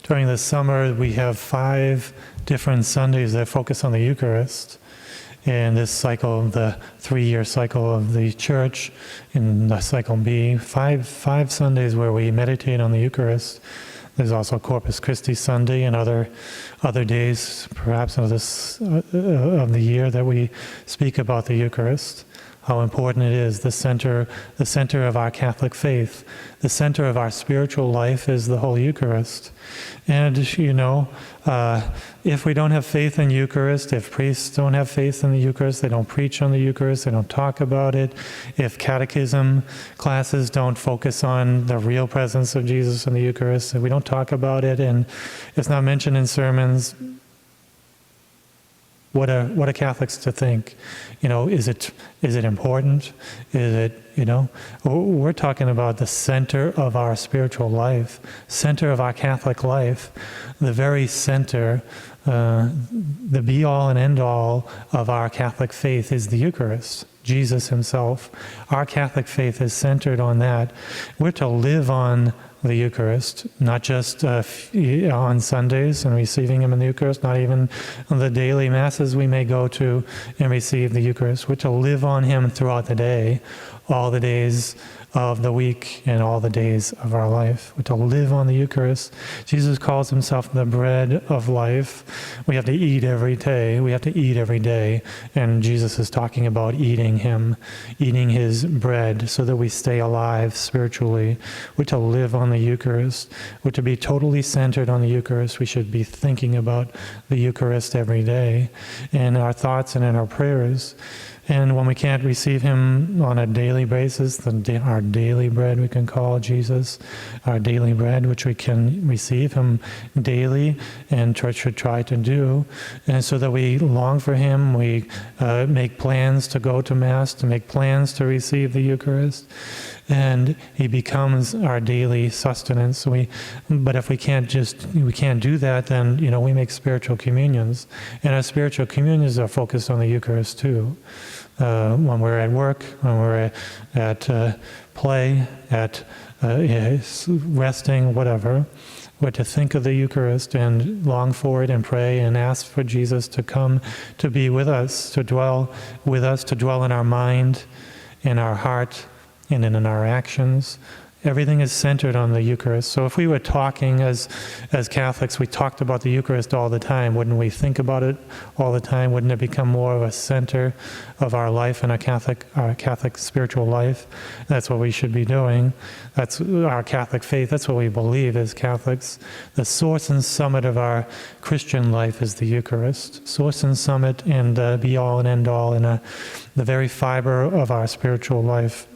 During the summer, we have 5 different Sundays that focus on the Eucharist. In this cycle, the 3-year cycle of the Church, in the cycle B, five Sundays where we meditate on the Eucharist. There's also Corpus Christi Sunday and other days, perhaps of the year, that we speak about the Eucharist. How important it is, the center of our Catholic faith. The center of our spiritual life is the Holy Eucharist. And, if we don't have faith in Eucharist, if priests don't have faith in the Eucharist, they don't preach on the Eucharist, they don't talk about it, if catechism classes don't focus on the real presence of Jesus in the Eucharist, if we don't talk about it, and it's not mentioned in sermons, what are Catholics to think? Is it important? Is it, we're talking about the center of our spiritual life, center of our Catholic life, the very center, the be-all and end-all of our Catholic faith is the Eucharist, Jesus himself. Our Catholic faith is centered on that. We're to live on the Eucharist, not just on Sundays and receiving Him in the Eucharist, not even on the daily Masses we may go to and receive the Eucharist. We're to live on Him throughout the day, all the days of the week and all the days of our life. We're to live on the Eucharist. Jesus calls Himself the bread of life. We have to eat every day. We have to eat every day. And Jesus is talking about eating Him, eating His bread so that we stay alive spiritually. We're to live on the Eucharist. We're to be totally centered on the Eucharist. We should be thinking about the Eucharist every day in our thoughts and in our prayers. And when we can't receive Him on a daily basis, our daily bread we can call Jesus, our daily bread, which we can receive Him daily, and Church should try to do. And so that we long for Him, we make plans to go to Mass, to make plans to receive the Eucharist, and He becomes our daily sustenance. But if we can't do that, then we make spiritual communions, and our spiritual communions are focused on the Eucharist too. When we're at work, when we're at play, at resting, whatever, we're to think of the Eucharist and long for it and pray and ask for Jesus to come to be with us, to dwell with us, to dwell in our mind, in our heart, and in our actions. Everything is centered on the Eucharist. So if we were talking as Catholics, we talked about the Eucharist all the time, wouldn't we think about it all the time? Wouldn't it become more of a center of our life and our Catholic spiritual life? That's what we should be doing. That's our Catholic faith. That's what we believe as Catholics. The source and summit of our Christian life is the Eucharist. Source and summit and be-all and end-all, and the very fiber of our spiritual life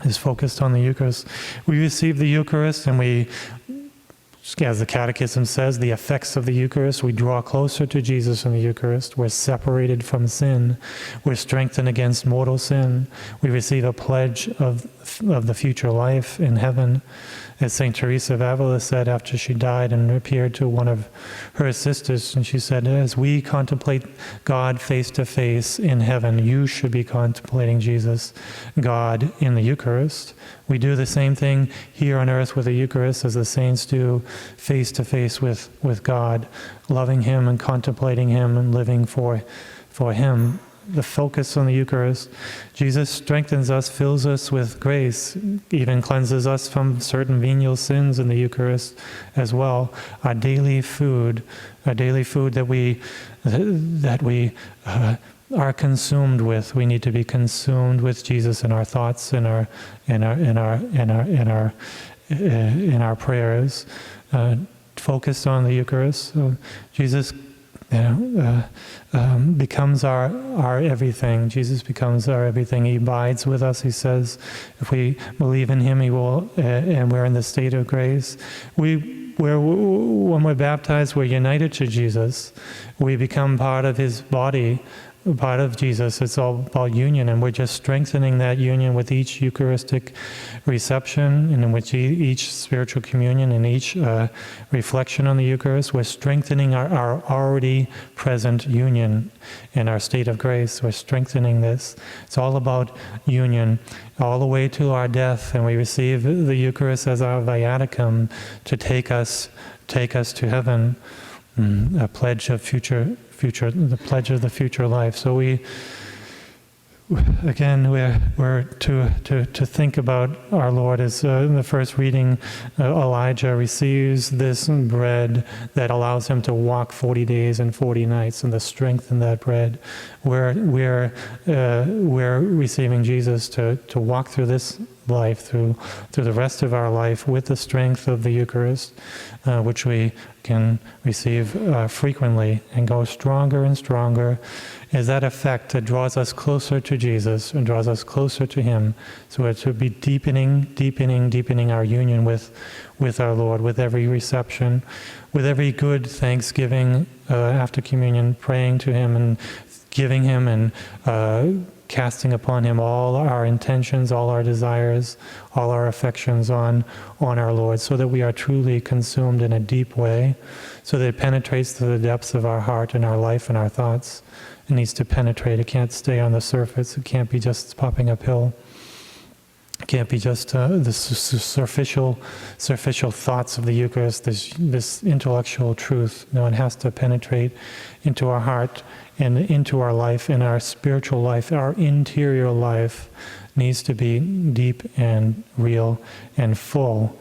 is focused on the Eucharist. We receive the Eucharist and we, as the Catechism says, the effects of the Eucharist, we draw closer to Jesus in the Eucharist. We're separated from sin. We're strengthened against mortal sin. We receive a pledge of the future life in heaven. As St. Teresa of Avila said after she died and appeared to one of her sisters, and she said, as we contemplate God face to face in heaven, you should be contemplating Jesus, God, in the Eucharist. We do the same thing here on earth with the Eucharist as the saints do face to face with God, loving Him and contemplating Him and living for Him. The focus on the Eucharist. Jesus strengthens us, fills us with grace, even cleanses us from certain venial sins in the Eucharist as well. Our daily food that we are consumed with. We need to be consumed with Jesus in our thoughts, in our prayers. Focused on the Eucharist. So Jesus becomes our everything. Jesus becomes our everything. He abides with us, He says. If we believe in Him, He will, and we're in the state of grace. When we're baptized, we're united to Jesus. We become part of His body, Jesus. It's all about union, and we're just strengthening that union with each Eucharistic reception, and in which each spiritual communion and each reflection on the Eucharist. We're strengthening our already present union in our state of grace. We're strengthening this. It's all about union all the way to our death, and we receive the Eucharist as our viaticum to take us to heaven, a pledge of the pledge of the future life. So we're to think about our Lord as in the first reading, Elijah receives this bread that allows him to walk 40 days and 40 nights, and the strength in that bread. We're receiving Jesus to walk through this life, through the rest of our life, with the strength of the Eucharist, which we can receive frequently and go stronger and stronger, as that effect that draws us closer to Jesus and draws us closer to Him. So we're to be deepening our union with our Lord, with every reception, with every good thanksgiving after communion, praying to Him and giving Him and casting upon Him all our intentions, all our desires, all our affections on our Lord, so that we are truly consumed in a deep way, so that it penetrates to the depths of our heart and our life and our thoughts. It needs to penetrate. It can't stay on the surface. It can't be just popping uphill. It can't be just the superficial thoughts of the Eucharist, this intellectual truth. No, it has to penetrate into our heart and into our life, and our spiritual life. Our interior life needs to be deep and real and full,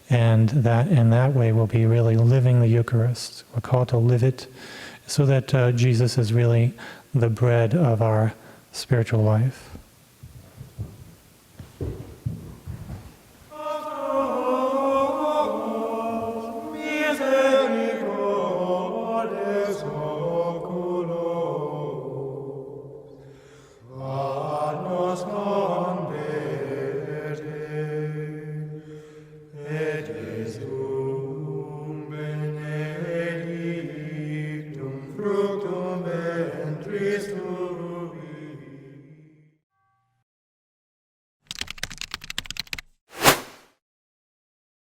and that in that way we'll be really living the Eucharist. We're called to live it, so that Jesus is really the bread of our spiritual life. Fructum ventris tuum.